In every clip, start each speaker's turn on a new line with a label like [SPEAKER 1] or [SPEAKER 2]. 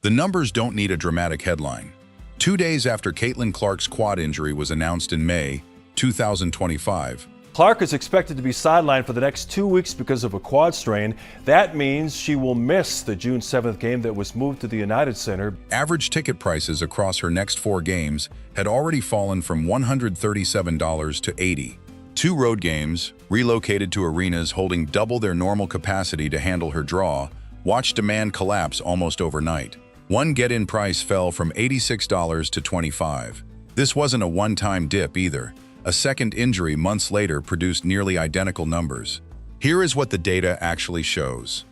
[SPEAKER 1] The numbers don't need a dramatic headline. 2 days after Caitlin Clark's quad injury was announced in May 2025,
[SPEAKER 2] Clark is expected to be sidelined for the next 2 weeks because of a quad strain. That means she will miss the June 7th game that was moved to the United Center.
[SPEAKER 1] average ticket prices across her next 4 games had already fallen from $137 to $80. 2 road games, relocated to arenas holding double their normal capacity to handle her draw, watched demand collapse almost overnight. One get-in price fell from $86 to $25. This wasn't a one-time dip either. A second injury months later produced nearly identical numbers. Here is what the data actually shows.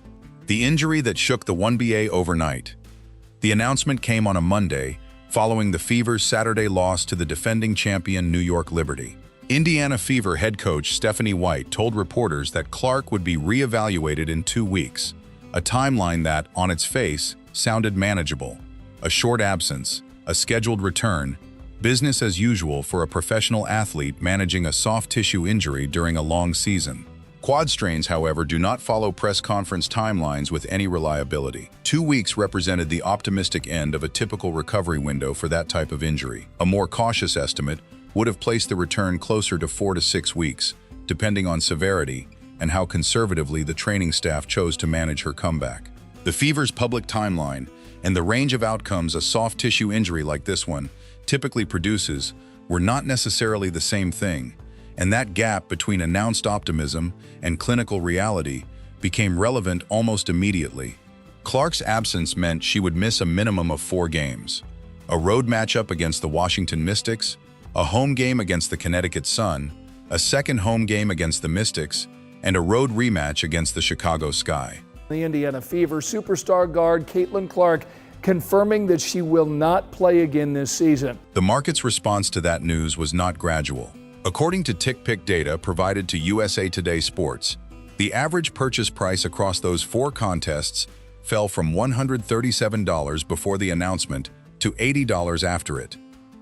[SPEAKER 1] The injury that shook the WNBA overnight. The announcement came on a Monday, following the Fever's Saturday loss to the defending champion New York Liberty. Indiana Fever head coach Stephanie White told reporters that Clark would be re-evaluated in 2 weeks, a timeline that, on its face, sounded manageable. A short absence, a scheduled return, business as usual for a professional athlete managing a soft tissue injury during a long season. Quad strains, however, do not follow press conference timelines with any reliability. 2 weeks represented the optimistic end of a typical recovery window for that type of injury. A more cautious estimate would have placed the return closer to 4 to 6 weeks, depending on severity and how conservatively the training staff chose to manage her comeback. The Fever's public timeline and the range of outcomes a soft tissue injury like this one typically produces were not necessarily the same thing, and that gap between announced optimism and clinical reality became relevant almost immediately. Clark's absence meant she would miss a minimum of 4 games: a road matchup against the Washington Mystics, a home game against the Connecticut Sun, a second home game against the Mystics, and a road rematch against the Chicago Sky.
[SPEAKER 3] The Indiana Fever superstar guard Caitlin Clark confirming that she will not play again this season.
[SPEAKER 1] The market's response to that news was not gradual. According to TickPick data provided to USA Today Sports, the average purchase price across those 4 contests fell from $137 before the announcement to $80 after it,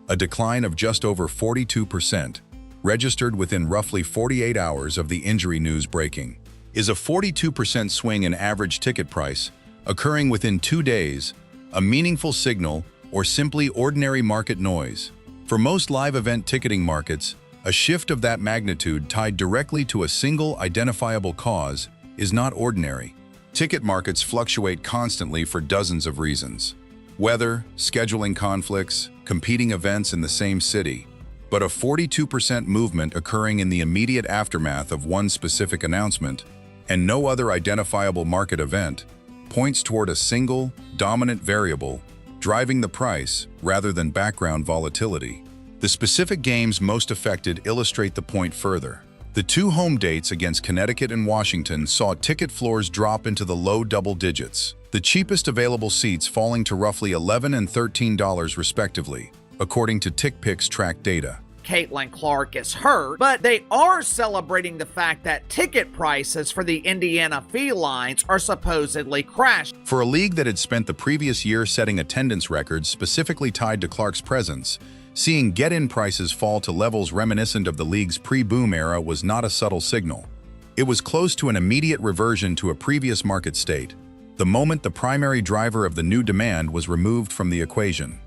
[SPEAKER 1] a decline of just over 42%, registered within roughly 48 hours of the injury news breaking. Is a 42% swing in average ticket price, occurring within 2 days, a meaningful signal or simply ordinary market noise? For most live event ticketing markets, a shift of that magnitude tied directly to a single identifiable cause is not ordinary. Ticket markets fluctuate constantly for dozens of reasons: weather, scheduling conflicts, competing events in the same city. But a 42% movement occurring in the immediate aftermath of one specific announcement, and no other identifiable market event, points toward a single, dominant variable driving the price rather than background volatility. The specific games most affected illustrate the point further. The 2 home dates against Connecticut and Washington saw ticket floors drop into the low double digits, the cheapest available seats falling to roughly $11 and $13 respectively, according to TickPick's track data.
[SPEAKER 4] Caitlin Clark is hurt, but they are celebrating the fact that ticket prices for the Indiana Felines are supposedly crashed.
[SPEAKER 1] For a league that had spent the previous year setting attendance records specifically tied to Clark's presence, seeing get-in prices fall to levels reminiscent of the league's pre-boom era was not a subtle signal. It was close to an immediate reversion to a previous market state, the moment the primary driver of the new demand was removed from the equation.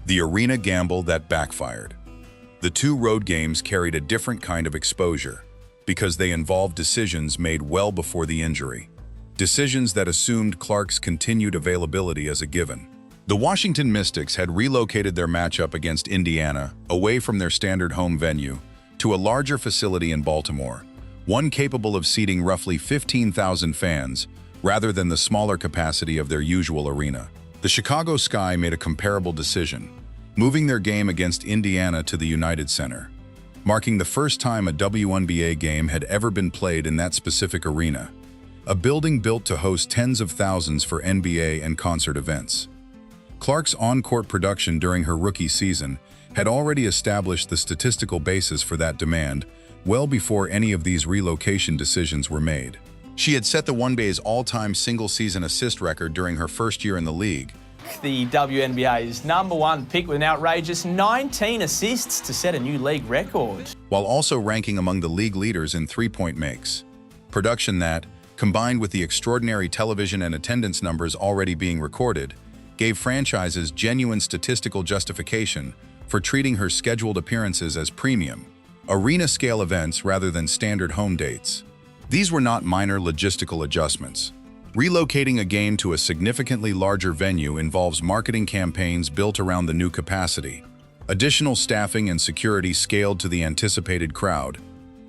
[SPEAKER 1] The arena gamble that backfired. The 2 road games carried a different kind of exposure because they involved decisions made well before the injury, decisions that assumed Clark's continued availability as a given. The Washington Mystics had relocated their matchup against Indiana away from their standard home venue to a larger facility in Baltimore, one capable of seating roughly 15,000 fans rather than the smaller capacity of their usual arena. The Chicago Sky made a comparable decision, moving their game against Indiana to the United Center, marking the first time a WNBA game had ever been played in that specific arena, a building built to host tens of thousands for NBA and concert events. Clark's on-court production during her rookie season had already established the statistical basis for that demand well before any of these relocation decisions were made. She had set the WNBA's all-time single-season assist record during her first year in the league.
[SPEAKER 5] The WNBA's #1 pick with an outrageous 19 assists to set a new league record,
[SPEAKER 1] while also ranking among the league leaders in three-point makes. Production that, combined with the extraordinary television and attendance numbers already being recorded, gave franchises genuine statistical justification for treating her scheduled appearances as premium, arena-scale events rather than standard home dates. These were not minor logistical adjustments. Relocating a game to a significantly larger venue involves marketing campaigns built around the new capacity, additional staffing and security scaled to the anticipated crowd,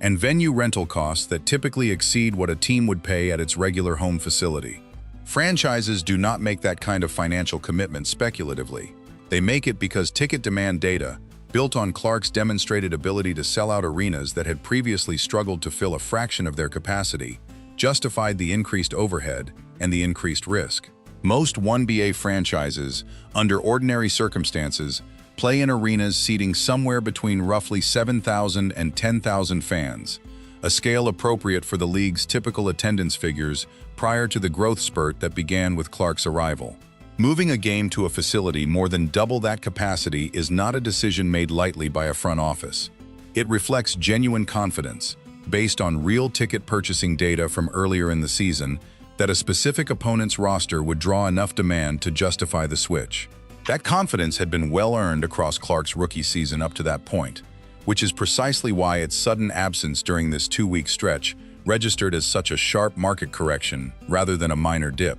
[SPEAKER 1] and venue rental costs that typically exceed what a team would pay at its regular home facility. Franchises do not make that kind of financial commitment speculatively. They make it because ticket demand data, built on Clark's demonstrated ability to sell out arenas that had previously struggled to fill a fraction of their capacity, justified the increased overhead and the increased risk. Most WNBA franchises, under ordinary circumstances, play in arenas seating somewhere between roughly 7,000 and 10,000 fans, a scale appropriate for the league's typical attendance figures prior to the growth spurt that began with Clark's arrival. Moving a game to a facility more than double that capacity is not a decision made lightly by a front office. It reflects genuine confidence, based on real ticket purchasing data from earlier in the season, that a specific opponent's roster would draw enough demand to justify the switch. That confidence had been well earned across Clark's rookie season up to that point, which is precisely why its sudden absence during this 2-week stretch registered as such a sharp market correction rather than a minor dip.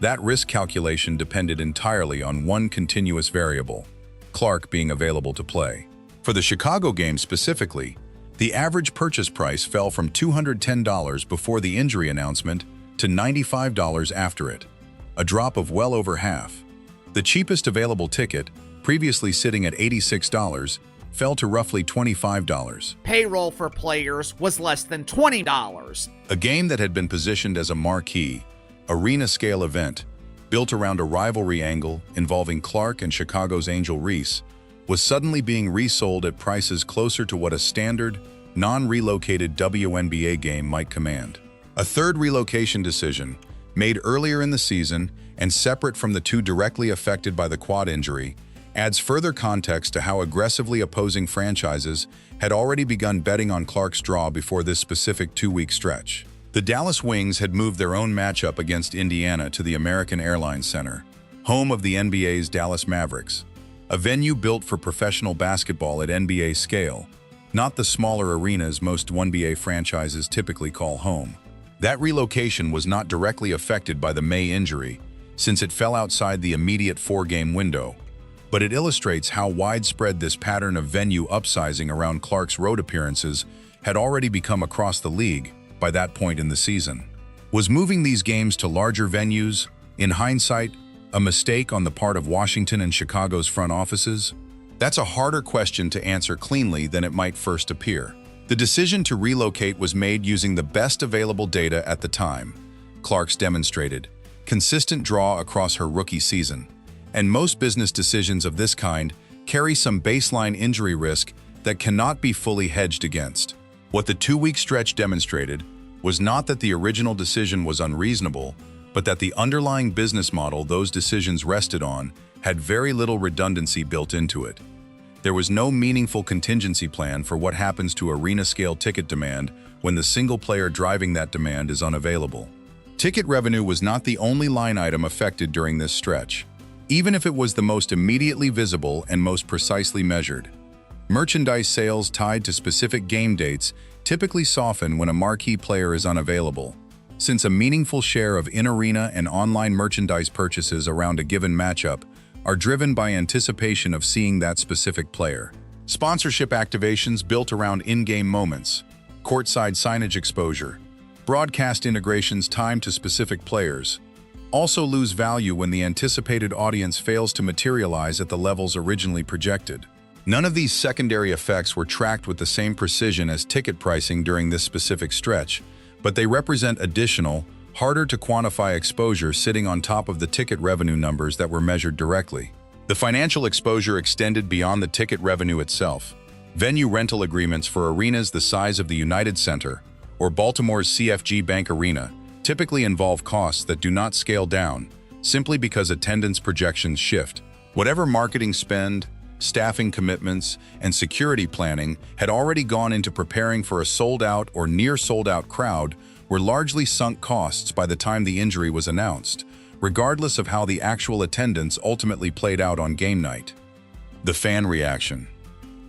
[SPEAKER 1] That risk calculation depended entirely on one continuous variable, Clark being available to play. For the Chicago game specifically, the average purchase price fell from $210 before the injury announcement to $95 after it, a drop of well over half. The cheapest available ticket, previously sitting at $86, fell to roughly $25.
[SPEAKER 4] Payroll for players was less than $20.
[SPEAKER 1] A game that had been positioned as a marquee, arena-scale event, built around a rivalry angle involving Clark and Chicago's Angel Reese, was suddenly being resold at prices closer to what a standard, non-relocated WNBA game might command. A third relocation decision, made earlier in the season and separate from the two directly affected by the quad injury, adds further context to how aggressively opposing franchises had already begun betting on Clark's draw before this specific 2-week stretch. The Dallas Wings had moved their own matchup against Indiana to the American Airlines Center, home of the NBA's Dallas Mavericks, a venue built for professional basketball at NBA scale, not the smaller arenas most WNBA franchises typically call home. That relocation was not directly affected by the May injury, since it fell outside the immediate 4-game window, but it illustrates how widespread this pattern of venue upsizing around Clark's road appearances had already become across the league by that point in the season. Was moving these games to larger venues, in hindsight, a mistake on the part of Washington and Chicago's front offices? That's a harder question to answer cleanly than it might first appear. The decision to relocate was made using the best available data at the time. Clark's demonstrated consistent draw across her rookie season, and most business decisions of this kind carry some baseline injury risk that cannot be fully hedged against. What the 2-week stretch demonstrated was not that the original decision was unreasonable, but that the underlying business model those decisions rested on had very little redundancy built into it. There was no meaningful contingency plan for what happens to arena-scale ticket demand when the single player driving that demand is unavailable. Ticket revenue was not the only line item affected during this stretch, even if it was the most immediately visible and most precisely measured. Merchandise sales tied to specific game dates typically soften when a marquee player is unavailable, since a meaningful share of in-arena and online merchandise purchases around a given matchup are driven by anticipation of seeing that specific player. Sponsorship activations built around in-game moments, courtside signage exposure, broadcast integrations timed to specific players, also lose value when the anticipated audience fails to materialize at the levels originally projected. None of these secondary effects were tracked with the same precision as ticket pricing during this specific stretch, but they represent additional, harder to quantify exposure sitting on top of the ticket revenue numbers that were measured directly. The financial exposure extended beyond the ticket revenue itself. Venue rental agreements for arenas the size of the United Center or Baltimore's CFG Bank Arena typically involve costs that do not scale down, simply because attendance projections shift. Whatever marketing spend, staffing commitments, and security planning had already gone into preparing for a sold-out or near sold-out crowd were largely sunk costs by the time the injury was announced, regardless of how the actual attendance ultimately played out on game night. The fan reaction.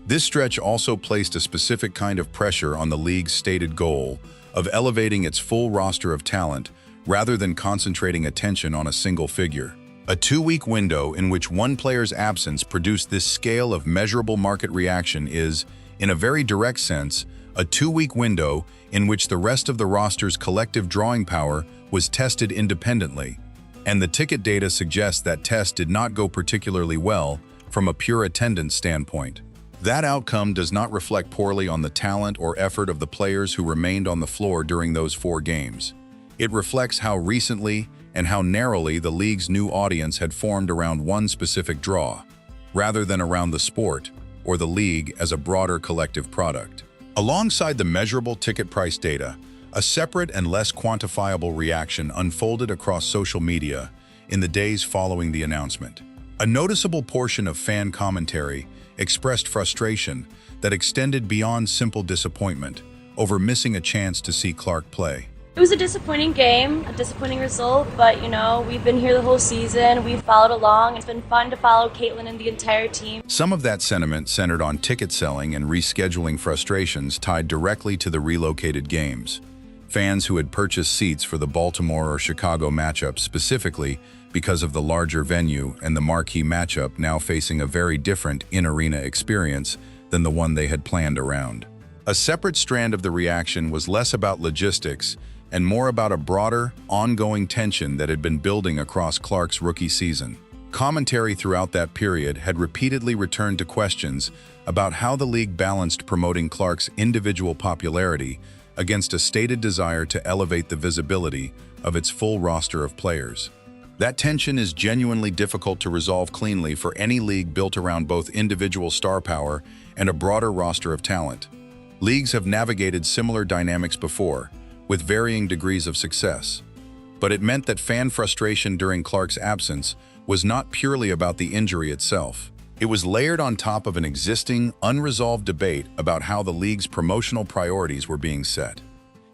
[SPEAKER 1] This stretch also placed a specific kind of pressure on the league's stated goal of elevating its full roster of talent rather than concentrating attention on a single figure. A 2-week window in which one player's absence produced this scale of measurable market reaction is, in a very direct sense, a 2-week window in which the rest of the roster's collective drawing power was tested independently, and the ticket data suggests that test did not go particularly well from a pure attendance standpoint. That outcome does not reflect poorly on the talent or effort of the players who remained on the floor during those 4 games. It reflects how recently and how narrowly the league's new audience had formed around one specific draw, rather than around the sport or the league as a broader collective product. Alongside the measurable ticket price data, a separate and less quantifiable reaction unfolded across social media in the days following the announcement. A noticeable portion of fan commentary expressed frustration that extended beyond simple disappointment over missing a chance to see Clark play.
[SPEAKER 6] It was a disappointing game, a disappointing result, but we've been here the whole season, we've followed along. It's been fun to follow Caitlin and the entire team.
[SPEAKER 1] Some of that sentiment centered on ticket selling and rescheduling frustrations tied directly to the relocated games. Fans who had purchased seats for the Baltimore or Chicago matchup specifically because of the larger venue and the marquee matchup now facing a very different in-arena experience than the one they had planned around. A separate strand of the reaction was less about logistics and more about a broader, ongoing tension that had been building across Clark's rookie season. Commentary throughout that period had repeatedly returned to questions about how the league balanced promoting Clark's individual popularity against a stated desire to elevate the visibility of its full roster of players. That tension is genuinely difficult to resolve cleanly for any league built around both individual star power and a broader roster of talent. Leagues have navigated similar dynamics before, with varying degrees of success. But it meant that fan frustration during Clark's absence was not purely about the injury itself. It was layered on top of an existing, unresolved debate about how the league's promotional priorities were being set.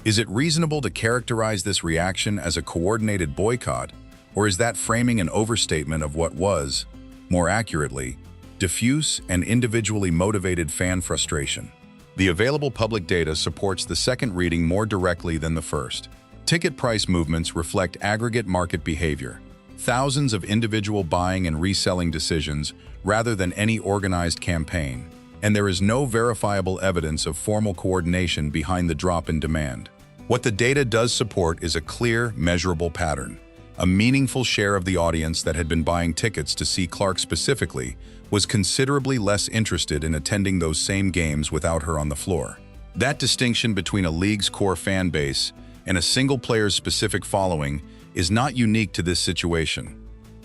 [SPEAKER 1] Is it reasonable to characterize this reaction as a coordinated boycott, or is that framing an overstatement of what was, more accurately, diffuse and individually motivated fan frustration? The available public data supports the second reading more directly than the first. Ticket price movements reflect aggregate market behavior, thousands of individual buying and reselling decisions rather than any organized campaign, and there is no verifiable evidence of formal coordination behind the drop in demand. What the data does support is a clear, measurable pattern. A meaningful share of the audience that had been buying tickets to see Clark specifically was considerably less interested in attending those same games without her on the floor. That distinction between a league's core fan base and a single player's specific following is not unique to this situation.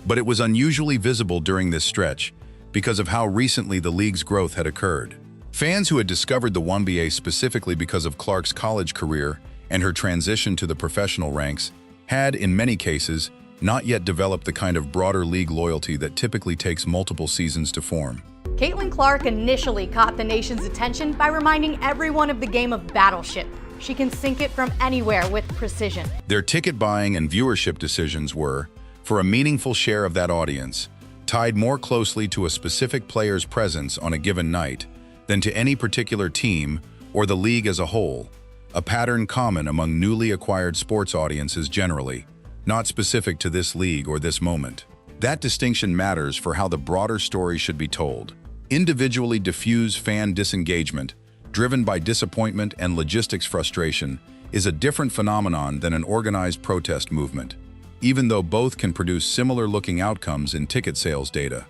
[SPEAKER 1] But it was unusually visible during this stretch because of how recently the league's growth had occurred. Fans who had discovered the WNBA specifically because of Clark's college career and her transition to the professional ranks had, in many cases, not yet developed the kind of broader league loyalty that typically takes multiple seasons to form.
[SPEAKER 7] Caitlin Clark initially caught the nation's attention by reminding everyone of the game of Battleship. She can sink it from anywhere with precision.
[SPEAKER 1] Their ticket buying and viewership decisions were, for a meaningful share of that audience, tied more closely to a specific player's presence on a given night than to any particular team or the league as a whole, a pattern common among newly acquired sports audiences generally, not specific to this league or this moment. That distinction matters for how the broader story should be told. Individually diffuse fan disengagement, driven by disappointment and logistics frustration, is a different phenomenon than an organized protest movement, even though both can produce similar-looking outcomes in ticket sales data.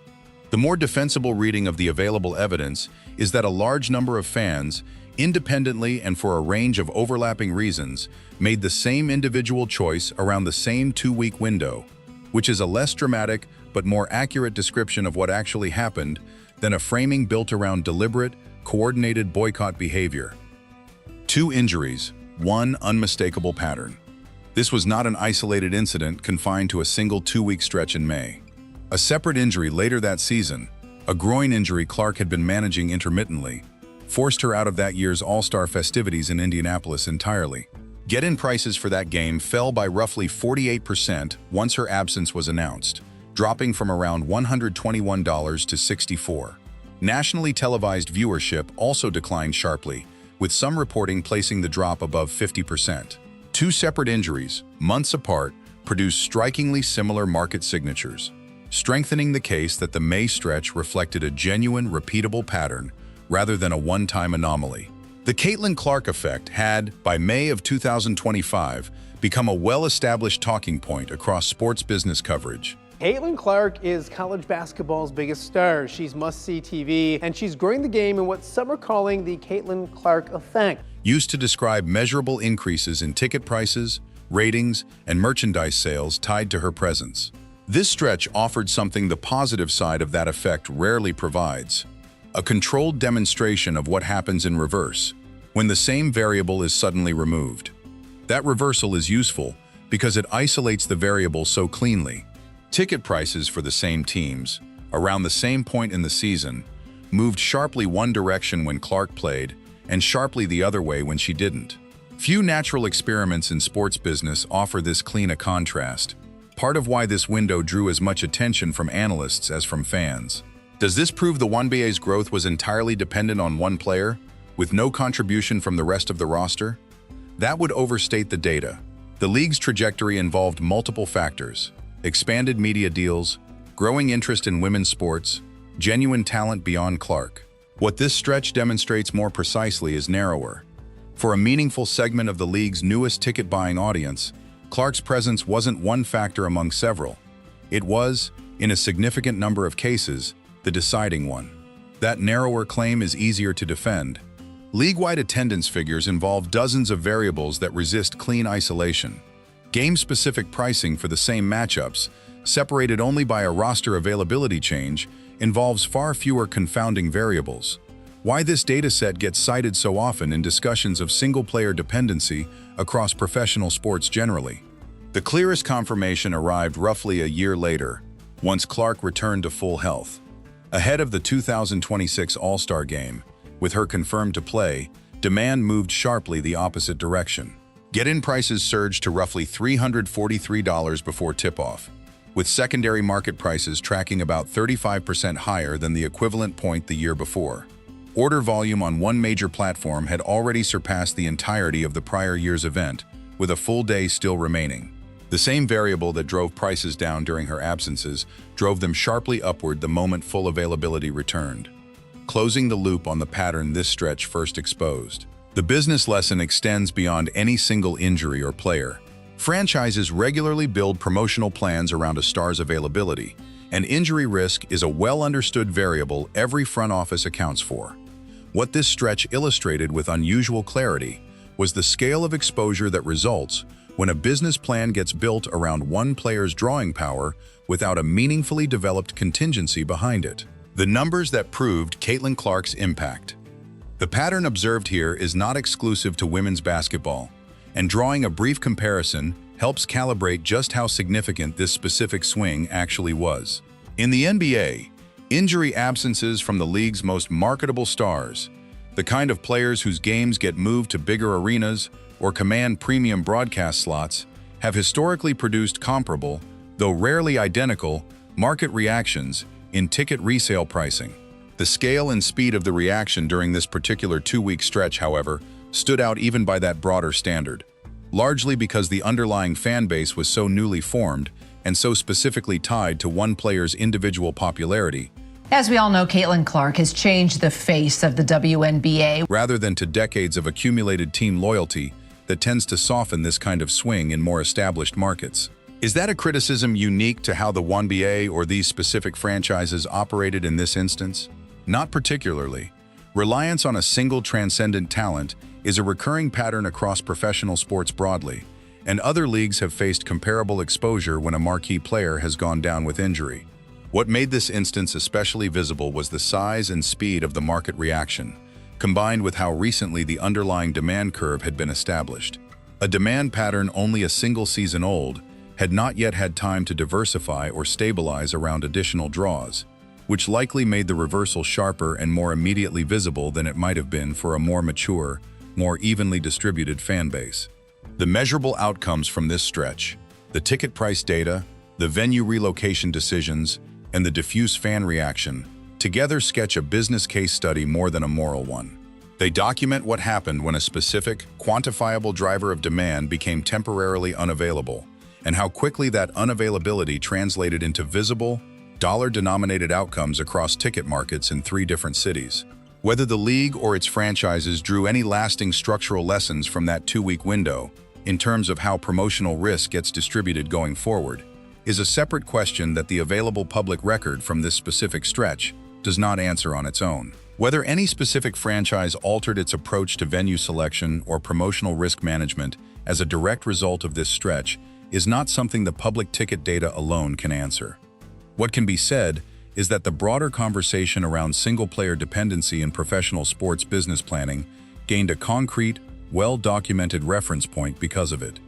[SPEAKER 1] The more defensible reading of the available evidence is that a large number of fans, independently and for a range of overlapping reasons, made the same individual choice around the same 2-week window, which is a less dramatic but more accurate description of what actually happened than a framing built around deliberate, coordinated boycott behavior. 2 injuries, 1 unmistakable pattern. This was not an isolated incident confined to a single 2-week stretch in May. A separate injury later that season, a groin injury Clark had been managing intermittently, forced her out of that year's All-Star festivities in Indianapolis entirely. Get-in prices for that game fell by roughly 48% once her absence was announced, dropping from around $121 to $64. Nationally televised viewership also declined sharply, with some reporting placing the drop above 50%. Two separate injuries, months apart, produced strikingly similar market signatures, strengthening the case that the May stretch reflected a genuine, repeatable pattern rather than a one-time anomaly. The Caitlin Clark effect had, by May of 2025, become a well-established talking point across sports business coverage.
[SPEAKER 8] Caitlin Clark is college basketball's biggest star. She's must-see TV, and she's growing the game in what some are calling the Caitlin Clark effect.
[SPEAKER 1] Used to describe measurable increases in ticket prices, ratings, and merchandise sales tied to her presence. This stretch offered something the positive side of that effect rarely provides: a controlled demonstration of what happens in reverse, when the same variable is suddenly removed. That reversal is useful because it isolates the variable so cleanly. Ticket prices for the same teams, around the same point in the season, moved sharply one direction when Clark played, and sharply the other way when she didn't. Few natural experiments in sports business offer this clean a contrast, part of why this window drew as much attention from analysts as from fans. Does this prove the WNBA's growth was entirely dependent on one player, with no contribution from the rest of the roster? That would overstate the data. The league's trajectory involved multiple factors: expanded media deals, growing interest in women's sports, genuine talent beyond Clark. What this stretch demonstrates more precisely is narrower. For a meaningful segment of the league's newest ticket-buying audience, Clark's presence wasn't one factor among several. It was, in a significant number of cases, the deciding one. That narrower claim is easier to defend. League-wide attendance figures involve dozens of variables that resist clean isolation. Game-specific pricing for the same matchups, separated only by a roster availability change, involves far fewer confounding variables. Why this dataset gets cited so often in discussions of single-player dependency across professional sports generally. The clearest confirmation arrived roughly a year later, once Clark returned to full health. Ahead of the 2026 All-Star Game, with her confirmed to play, demand moved sharply the opposite direction. Get-in prices surged to roughly $343 before tip-off, with secondary market prices tracking about 35% higher than the equivalent point the year before. Order volume on one major platform had already surpassed the entirety of the prior year's event, with a full day still remaining. The same variable that drove prices down during her absences drove them sharply upward the moment full availability returned, closing the loop on the pattern this stretch first exposed. The business lesson extends beyond any single injury or player. Franchises regularly build promotional plans around a star's availability, and injury risk is a well-understood variable every front office accounts for. What this stretch illustrated with unusual clarity was the scale of exposure that results when a business plan gets built around one player's drawing power without a meaningfully developed contingency behind it. The numbers that proved Caitlin Clark's impact. The pattern observed here is not exclusive to women's basketball, and drawing a brief comparison helps calibrate just how significant this specific swing actually was. In the NBA, injury absences from the league's most marketable stars, the kind of players whose games get moved to bigger arenas or command premium broadcast slots, have historically produced comparable, though rarely identical, market reactions in ticket resale pricing. The scale and speed of the reaction during this particular two-week stretch, however, stood out even by that broader standard, largely because the underlying fan base was so newly formed and so specifically tied to one player's individual popularity.
[SPEAKER 9] As we all know, Caitlin Clark has changed the face of the WNBA.
[SPEAKER 1] Rather than to decades of accumulated team loyalty that tends to soften this kind of swing in more established markets. Is that a criticism unique to how the WNBA or these specific franchises operated in this instance? Not particularly. Reliance on a single transcendent talent is a recurring pattern across professional sports broadly, and other leagues have faced comparable exposure when a marquee player has gone down with injury. What made this instance especially visible was the size and speed of the market reaction, combined with how recently the underlying demand curve had been established. A demand pattern only a single season old had not yet had time to diversify or stabilize around additional draws, which likely made the reversal sharper and more immediately visible than it might have been for a more mature, more evenly distributed fan base. The measurable outcomes from this stretch, the ticket price data, the venue relocation decisions, and the diffuse fan reaction, together sketch a business case study more than a moral one. They document what happened when a specific, quantifiable driver of demand became temporarily unavailable, and how quickly that unavailability translated into visible, dollar-denominated outcomes across ticket markets in 3 different cities. Whether the league or its franchises drew any lasting structural lessons from that 2-week window, in terms of how promotional risk gets distributed going forward, is a separate question that the available public record from this specific stretch does not answer on its own. Whether any specific franchise altered its approach to venue selection or promotional risk management as a direct result of this stretch is not something the public ticket data alone can answer. What can be said is that the broader conversation around single-player dependency in professional sports business planning gained a concrete, well-documented reference point because of it.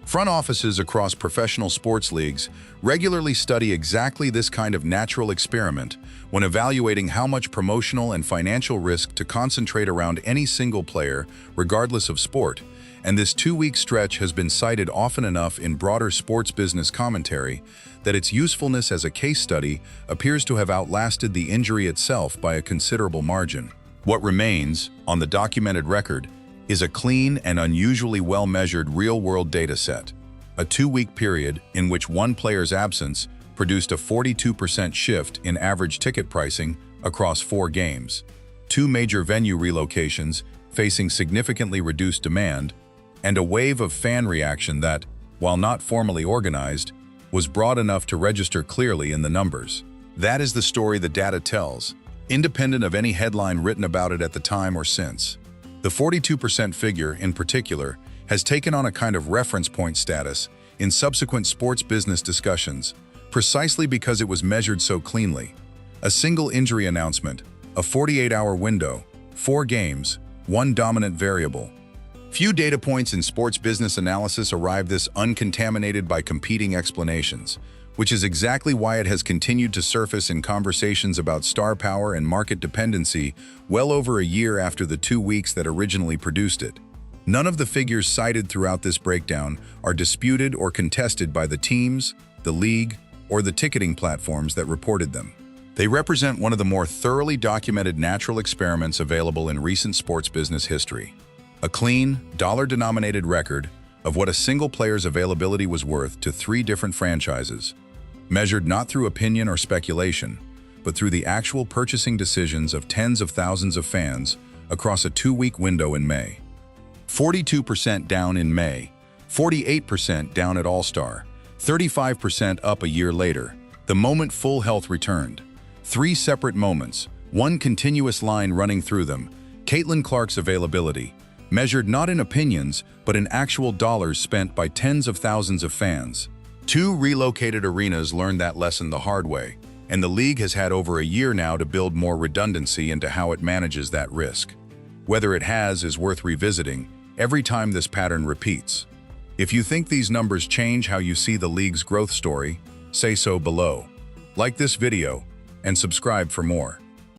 [SPEAKER 1] Front offices across professional sports leagues regularly study exactly this kind of natural experiment when evaluating how much promotional and financial risk to concentrate around any single player, regardless of sport, and this 2-week stretch has been cited often enough in broader sports business commentary that its usefulness as a case study appears to have outlasted the injury itself by a considerable margin. What remains, on the documented record, is a clean and unusually well-measured real-world data set, a 2-week period in which one player's absence produced a 42% shift in average ticket pricing across 4 games, 2 major venue relocations facing significantly reduced demand, and a wave of fan reaction that, while not formally organized, was broad enough to register clearly in the numbers. That is the story the data tells, independent of any headline written about it at the time or since. The 42% figure, in particular, has taken on a kind of reference point status in subsequent sports business discussions, precisely because it was measured so cleanly. A single injury announcement, a 48-hour window, 4 games, 1 dominant variable. Few data points in sports business analysis arrive this uncontaminated by competing explanations, which is exactly why it has continued to surface in conversations about star power and market dependency well over a year after the 2 weeks that originally produced it. None of the figures cited throughout this breakdown are disputed or contested by the teams, the league, or the ticketing platforms that reported them. They represent one of the more thoroughly documented natural experiments available in recent sports business history. A clean, dollar-denominated record of what a single player's availability was worth to 3 different franchises, measured not through opinion or speculation, but through the actual purchasing decisions of tens of thousands of fans across a 2-week window in May. 42% down in May, 48% down at All-Star, 35% up a year later, the moment full health returned. 3 separate moments, 1 continuous line running through them, Caitlin Clark's availability, measured not in opinions, but in actual dollars spent by tens of thousands of fans. 2 relocated arenas learned that lesson the hard way, and the league has had over a year now to build more redundancy into how it manages that risk. Whether it has is worth revisiting every time this pattern repeats. If you think these numbers change how you see the league's growth story, say so below. Like this video and subscribe for more.